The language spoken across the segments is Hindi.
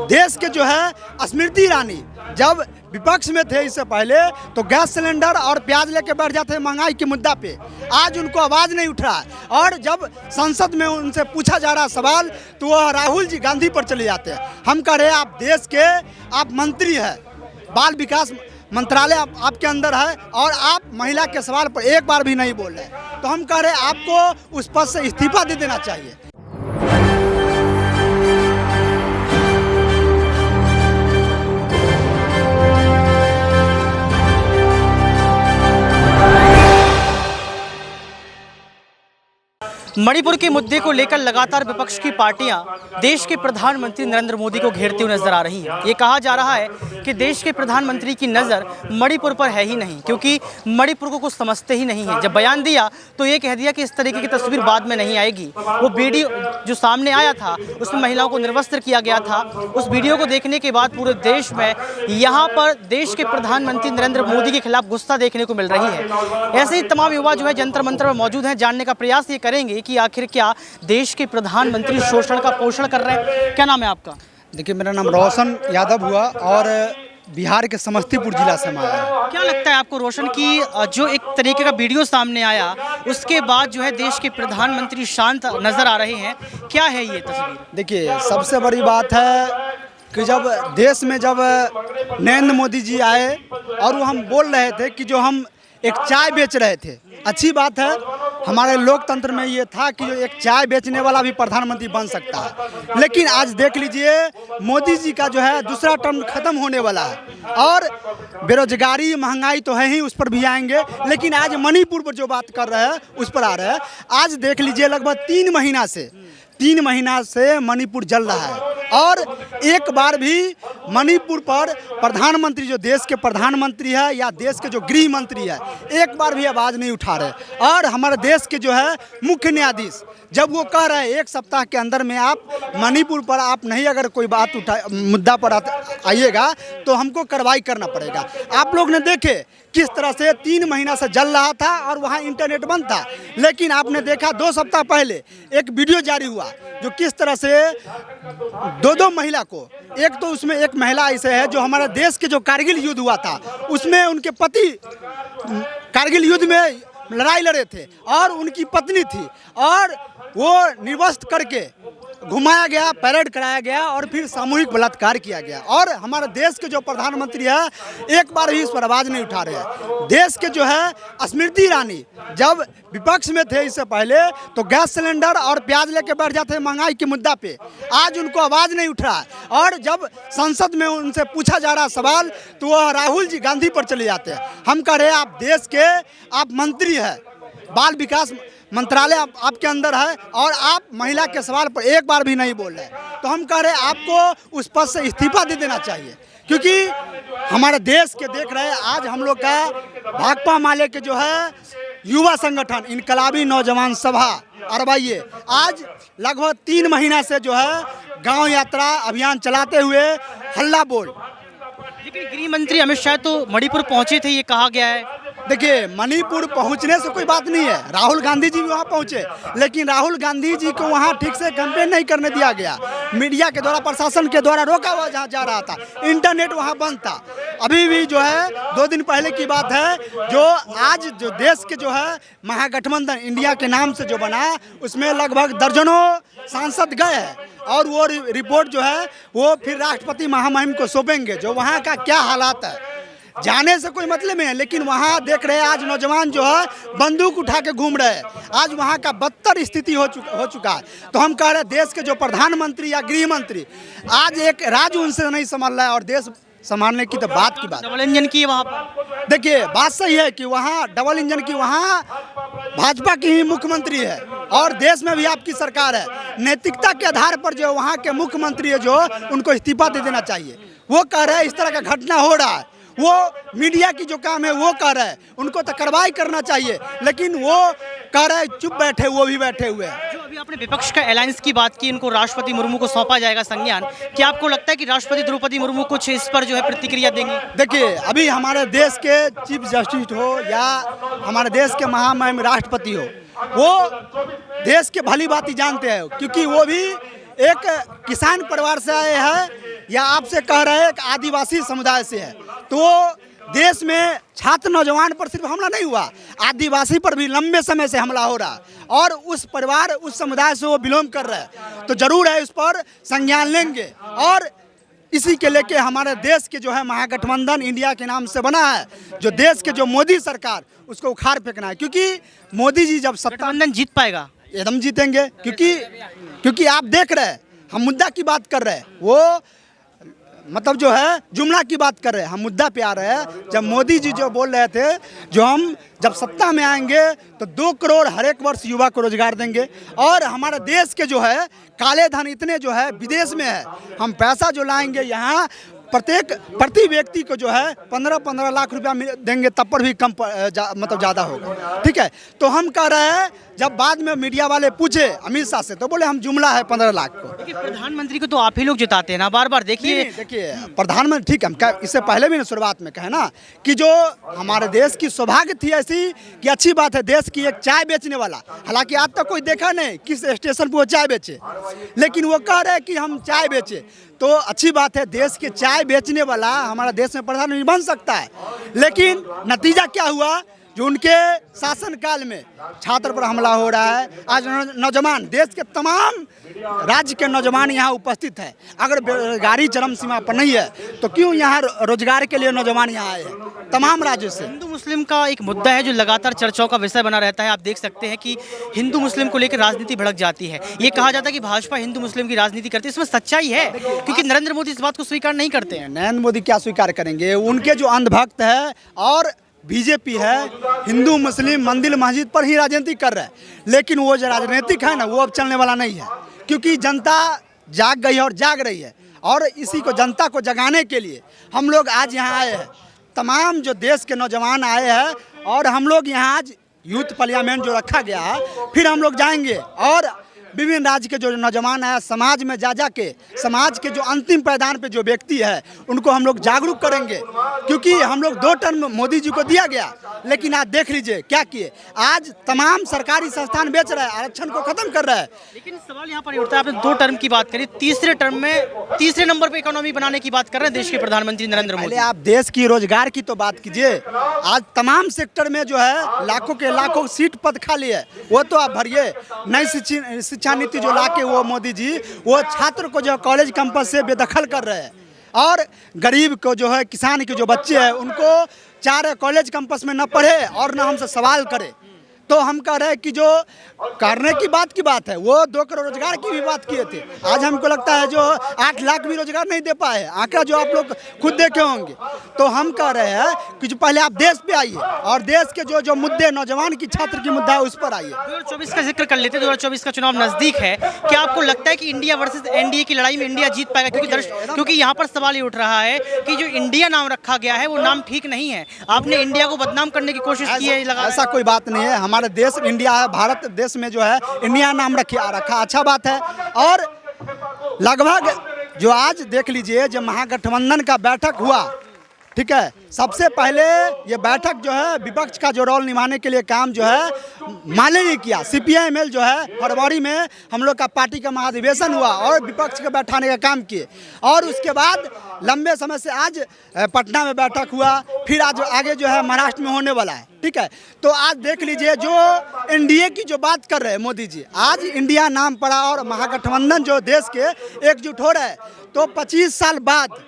देश के जो है स्मृति ईरानी जब विपक्ष में थे इससे पहले तो गैस सिलेंडर और प्याज लेके बैठ जाते हैं महंगाई के मुद्दा पे। आज उनको आवाज़ नहीं उठ रहा है और जब संसद में उनसे पूछा जा रहा सवाल तो वह राहुल जी गांधी पर चले जाते हैं। हम कह रहे हैं आप देश के आप मंत्री हैं, बाल विकास मंत्रालय आपके अंदर है और आप महिला के सवाल पर एक बार भी नहीं बोल रहे, तो हम कह रहे हैं आपको उस पद से इस्तीफा दे देना चाहिए। मणिपुर के मुद्दे को लेकर लगातार विपक्ष की पार्टियां देश के प्रधानमंत्री नरेंद्र मोदी को घेरते हुए नजर आ रही हैं। ये कहा जा रहा है कि देश के प्रधानमंत्री की नज़र मणिपुर पर है ही नहीं, क्योंकि मणिपुर को कुछ समझते ही नहीं है। जब बयान दिया तो ये कह दिया कि इस तरीके की तस्वीर बाद में नहीं आएगी। वो वीडियो जो सामने आया था उसमें महिलाओं को निर्वस्त्र किया गया था। उस वीडियो को देखने के बाद पूरे देश में यहाँ पर देश के प्रधानमंत्री नरेंद्र मोदी के खिलाफ गुस्सा देखने को मिल रही है। ऐसे ही तमाम युवा जो है जंतर मंतर में मौजूद हैं। जानने का प्रयास ये करेंगे कि आखिर क्या देश के प्रधानमंत्री शोषण का पोषण कर रहे हैं। क्या नाम है आपका? देखिए, मेरा नाम रोशन यादव हुआ और बिहार के समस्तीपुर जिला से मैं आया। क्या लगता है आपको रोशन की जो एक तरीके का वीडियो सामने आया उसके बाद जो है देश के प्रधानमंत्री शांत नजर आ रहे हैं, क्या है ये तस्वीर? देखिए, सबसे बड़ी बात है कि जब देश में जब नरेंद्र मोदी जी आए और वो हम बोल रहे थे कि जो हम एक चाय बेच रहे थे, अच्छी बात है, हमारे लोकतंत्र में ये था कि जो एक चाय बेचने वाला भी प्रधानमंत्री बन सकता है। लेकिन आज देख लीजिए, मोदी जी का जो है दूसरा टर्म खत्म होने वाला है और बेरोजगारी महंगाई तो है ही, उस पर भी आएंगे। लेकिन आज मणिपुर पर जो बात कर रहे हैं उस पर आ रहे हैं। आज देख लीजिए, लगभग 3 महीना से मणिपुर जल रहा है और एक बार भी मणिपुर पर प्रधानमंत्री, जो देश के प्रधानमंत्री है या देश के जो गृह मंत्री है, एक बार भी आवाज़ नहीं उठा रहे। और हमारे देश के जो है मुख्य न्यायाधीश जब वो कह रहे हैं 1 सप्ताह के अंदर में आप मणिपुर पर आप नहीं अगर कोई बात मुद्दा पर आइएगा तो हमको कार्रवाई करना पड़ेगा। आप लोग ने देखे किस तरह से 3 महीना से जल रहा था और वहाँ इंटरनेट बंद था। लेकिन आपने देखा 2 सप्ताह पहले एक वीडियो जारी हुआ जो किस तरह से 2 महिला को, एक तो उसमें एक महिला ऐसे है जो हमारे देश के जो कारगिल युद्ध हुआ था उसमें उनके पति कारगिल युद्ध में लड़ाई लड़े थे और उनकी पत्नी थी और वो निर्वस्त्र करके घुमाया गया, परेड कराया गया और फिर सामूहिक बलात्कार किया गया। और हमारे देश के जो प्रधानमंत्री है एक बार भी इस पर आवाज़ नहीं उठा रहे हैं। देश के जो है स्मृति ईरानी जब विपक्ष में थे इससे पहले तो गैस सिलेंडर और प्याज लेके बैठ जाते हैं महंगाई के मुद्दा पे। आज उनको आवाज़ नहीं उठ रहा है और जब संसद में उनसे पूछा जा रहा सवाल तो वह राहुल जी गांधी पर चले जाते हैं। हम कह रहे हैं आप देश के आप मंत्री हैं, बाल विकास मंत्रालय आपके अंदर है और आप महिला के सवाल पर एक बार भी नहीं बोल रहे, तो हम कह रहे हैं आपको उस पद से इस्तीफा दे देना चाहिए। क्योंकि हमारे देश के देख रहे हैं आज हम लोग का भाकपा माले के जो है युवा संगठन इनकलाबी नौजवान सभा अरबाइये आज लगभग 3 महीना से जो है गांव यात्रा अभियान चलाते हुए हल्ला बोल। लेकिन गृह मंत्री अमित शाह तो मणिपुर पहुंचे थे, ये कहा गया है। देखिए, मणिपुर पहुंचने से कोई बात नहीं है, राहुल गांधी जी भी वहां पहुंचे, लेकिन राहुल गांधी जी को वहां ठीक से कैंपेन नहीं करने दिया गया। मीडिया के द्वारा, प्रशासन के द्वारा रोका हुआ जहाँ जा रहा था, इंटरनेट वहां बंद था। अभी भी जो है 2 दिन पहले की बात है, जो आज जो देश के जो है महागठबंधन इंडिया के नाम से जो बना उसमें लगभग दर्जनों सांसद गए हैं और वो रिपोर्ट जो है वो फिर राष्ट्रपति महामहिम को सौंपेंगे। जो वहाँ का क्या हालात है जाने से कोई मतलब नहीं है, लेकिन वहाँ देख रहे हैं आज नौजवान जो है बंदूक उठा के घूम रहे हैं। आज वहाँ का बदतर स्थिति हो चुका है। तो हम कह रहे हैं देश के जो प्रधानमंत्री या गृह मंत्री आज एक राज्य उनसे नहीं संभाल रहा है और देश संभालने की तो बात की बात। डबल इंजन की वहाँ पर देखिए, बात सही है कि वहाँ डबल इंजन की, वहाँ भाजपा की ही मुख्यमंत्री है और देश में भी आपकी सरकार है। नैतिकता के आधार पर जो वहाँ के मुख्यमंत्री है जो उनको इस्तीफा दे देना चाहिए। वो कह रहे हैं इस तरह का घटना हो रहा है, वो मीडिया की जो काम है वो कह रहे हैं, उनको तो कार्रवाई करना चाहिए, लेकिन वो कह रहे हैं चुप बैठे, वो भी बैठे हुए हैं। जो अभी आपने विपक्ष का अलायंस की बात की, इनको राष्ट्रपति मुर्मू को सौंपा जाएगा संज्ञान, क्या आपको लगता है कि राष्ट्रपति द्रौपदी मुर्मू कुछ इस पर जो है प्रतिक्रिया देंगी? देखिए, अभी हमारे देश के चीफ जस्टिस हो या हमारे देश के महामहिम राष्ट्रपति हो, वो देश के भली भांति जानते हैं, क्योंकि वो भी एक किसान परिवार से आए हैं या आपसे कह रहे हैं कि आदिवासी समुदाय से है, तो देश में छात्र नौजवान पर सिर्फ हमला नहीं हुआ, आदिवासी पर भी लंबे समय से हमला हो रहा है और उस परिवार उस समुदाय से वो बिलोंग कर रहे हैं, तो जरूर है इस पर संज्ञान लेंगे। और इसी के लेके हमारे देश के जो है महागठबंधन इंडिया के नाम से बना है, जो देश के जो मोदी सरकार उसको उखाड़ फेंकना है, क्योंकि मोदी जी जब सत्ता गठबंधन जीत पाएगा? एकदम जीतेंगे, क्योंकि आप देख रहे हैं हम मुद्दा की बात कर रहे हैं, वो मतलब जो है जुमला की बात कर रहे हैं, हम मुद्दा पे आ रहे हैं। जब मोदी जी जो बोल रहे थे, जो हम जब सत्ता में आएंगे तो 2 करोड़ हर एक वर्ष युवा को रोजगार देंगे, और हमारे देश के जो है काले धन इतने जो है विदेश में है, हम पैसा जो लाएंगे यहाँ प्रति व्यक्ति को जो है 15-15 लाख रुपया देंगे, तब पर भी कम मतलब ज़्यादा होगा। ठीक है, तो हम कह रहे हैं, जब बाद में मीडिया वाले पूछे अमित शाह से तो बोले हम जुमला है 15 लाख को। देखिए प्रधानमंत्री को तो आप ही लोग जिताते हैं ना बार बार। देखिए प्रधानमंत्री, ठीक है, हम इससे पहले भी शुरुआत में कहे ना कि जो हमारे देश की सौभाग्य थी ऐसी कि अच्छी बात है, देश की एक चाय बेचने वाला, हालांकि आज तक कोई देखा नहीं किस स्टेशन पर वो चाय बेचे, लेकिन वो कह रहे हैं कि हम चाय बेचे, तो अच्छी बात है, देश के चाय बेचने वाला हमारा देश में प्रधानमंत्री बन सकता है। लेकिन नतीजा क्या हुआ, जो उनके शासनकाल में छात्र पर हमला हो रहा है। आज नौजवान, देश के तमाम राज्य के नौजवान यहाँ उपस्थित है, अगर बेरोजगारी चरम सीमा पर नहीं है तो क्यों यहाँ रोजगार के लिए नौजवान यहाँ आए हैं तमाम राज्यों से। हिंदू मुस्लिम का एक मुद्दा है जो लगातार चर्चाओं का विषय बना रहता है। आप देख सकते हैं कि हिंदू मुस्लिम को लेकर राजनीति भड़क जाती है। ये कहा जाता है कि भाजपा हिंदू मुस्लिम की राजनीति करती है, इसमें सच्चाई है? क्योंकि नरेंद्र मोदी इस बात को स्वीकार नहीं करते हैं। नरेंद्र मोदी क्या स्वीकार करेंगे, उनके जो अंधभक्त है और बीजेपी है, हिंदू मुस्लिम मंदिर मस्जिद पर ही राजनीति कर रहा है, लेकिन वो जो राजनीतिक है ना वो अब चलने वाला नहीं है, क्योंकि जनता जाग गई है और जाग रही है, और इसी को जनता को जगाने के लिए हम लोग आज यहाँ आए हैं। तमाम जो देश के नौजवान आए हैं और हम लोग यहाँ आज यूथ पार्लियामेंट जो रखा गया है, फिर हम लोग जाएंगे और विभिन्न राज्य के जो नौजवान है, समाज में जा के समाज के जो अंतिम पायदान पे जो व्यक्ति है उनको हम लोग जागरूक करेंगे, क्योंकि हम लोग 2 टर्म मोदी जी को दिया गया, लेकिन आज देख लीजिए क्या किए, आज तमाम सरकारी संस्थान बेच रहा है, आरक्षण को खत्म कर रहा है। लेकिन सवाल यहाँ पर उठता है, आपने 2 टर्म की बात करी, तीसरे टर्म में तीसरे नंबर पे इकोनॉमी बनाने की बात कर रहे हैं देश के प्रधानमंत्री नरेंद्र मोदी। आप देश की रोजगार की तो बात कीजिए, आज तमाम सेक्टर में जो है लाखों के लाखों सीट पद खाली है, वो तो आप भरिए। नई शिक्षा नीति जो लाके वो मोदी जी वो छात्र को जो कॉलेज कैंपस से बेदखल कर रहे हैं, और गरीब को जो है किसान के जो बच्चे हैं उनको 4 कॉलेज कैंपस में न पढ़े और न हमसे सवाल करे। तो हम कह रहे हैं कि जो करने की बात है, वो 2 करोड़ रोजगार की भी बात किए थे। आज हमको लगता है जो 8 लाख भी रोजगार नहीं दे पाए, आंकड़ा जो आप लोग खुद देखे होंगे। तो हम कह रहे हैं कि जो पहले आप देश पे आइए और देश के जो मुद्दे नौजवान की छात्र की मुद्दा है उस पर आइए। 2024 का जिक्र कर लेते हैं, 2024 का चुनाव नजदीक है, क्या आपको लगता है कि इंडिया वर्सेस एनडीए की लड़ाई में इंडिया जीत पाएगा? क्योंकि यहाँ पर सवाल ये उठ रहा है कि जो इंडिया नाम रखा गया है वो नाम ठीक नहीं है, आपने इंडिया को बदनाम करने की कोशिश की है। ऐसा कोई बात नहीं है, हमारे देश इंडिया है, भारत देश में जो है इंडिया नाम रखा अच्छा बात है। और लगभग जो आज देख लीजिए जो महागठबंधन का बैठक हुआ, ठीक है, सबसे पहले ये बैठक जो है विपक्ष का जो रोल निभाने के लिए काम जो है माले ने किया। CPI-ML जो है फरवरी में हम लोग का पार्टी का महाधिवेशन हुआ और विपक्ष को बैठाने का काम किए, और उसके बाद लंबे समय से आज पटना में बैठक हुआ, फिर आज आगे जो है महाराष्ट्र में होने वाला है। ठीक है, तो आज देख लीजिए जो NDA की जो बात कर रहे हैं मोदी जी, आज इंडिया नाम पड़ा और महागठबंधन जो देश के एकजुट हो रहा है, तो 25 साल बाद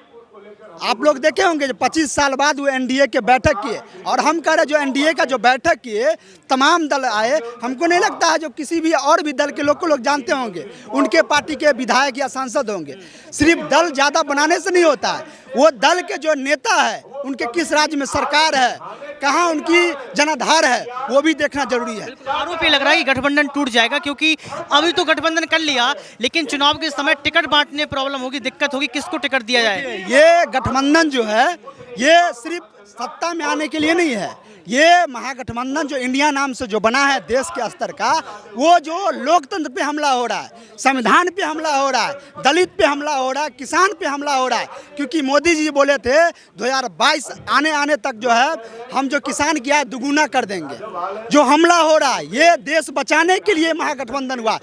आप लोग देखे होंगे जो 25 साल बाद वो NDA के बैठक किए, और हम कह रहे जो NDA का जो बैठक किए तमाम दल आए, हमको नहीं लगता है जो किसी भी और भी दल के लोग को लोग जानते होंगे, उनके पार्टी के विधायक या सांसद होंगे। सिर्फ दल ज़्यादा बनाने से नहीं होता है, वो दल के जो नेता है उनके किस राज्य में सरकार है, कहाँ उनकी जनाधार है, वो भी देखना जरूरी है। आरोप ये लग रहा है कि गठबंधन टूट जाएगा, क्योंकि अभी तो गठबंधन कर लिया, लेकिन चुनाव के समय टिकट बांटने प्रॉब्लम होगी, दिक्कत होगी, किसको टिकट दिया जाए। ये गठबंधन जो है ये सिर्फ सत्ता में आने के लिए नहीं है, ये महागठबंधन जो इंडिया नाम से जो बना है देश के स्तर का, वो जो लोकतंत्र पे हमला हो रहा है, संविधान पे हमला हो रहा है, दलित पे हमला हो रहा है, किसान पे हमला हो रहा है। क्योंकि मोदी जी बोले थे 2022 आने तक जो है हम जो किसान किया है दुगुना कर देंगे। जो हमला हो रहा है ये देश बचाने के लिए महागठबंधन हुआ,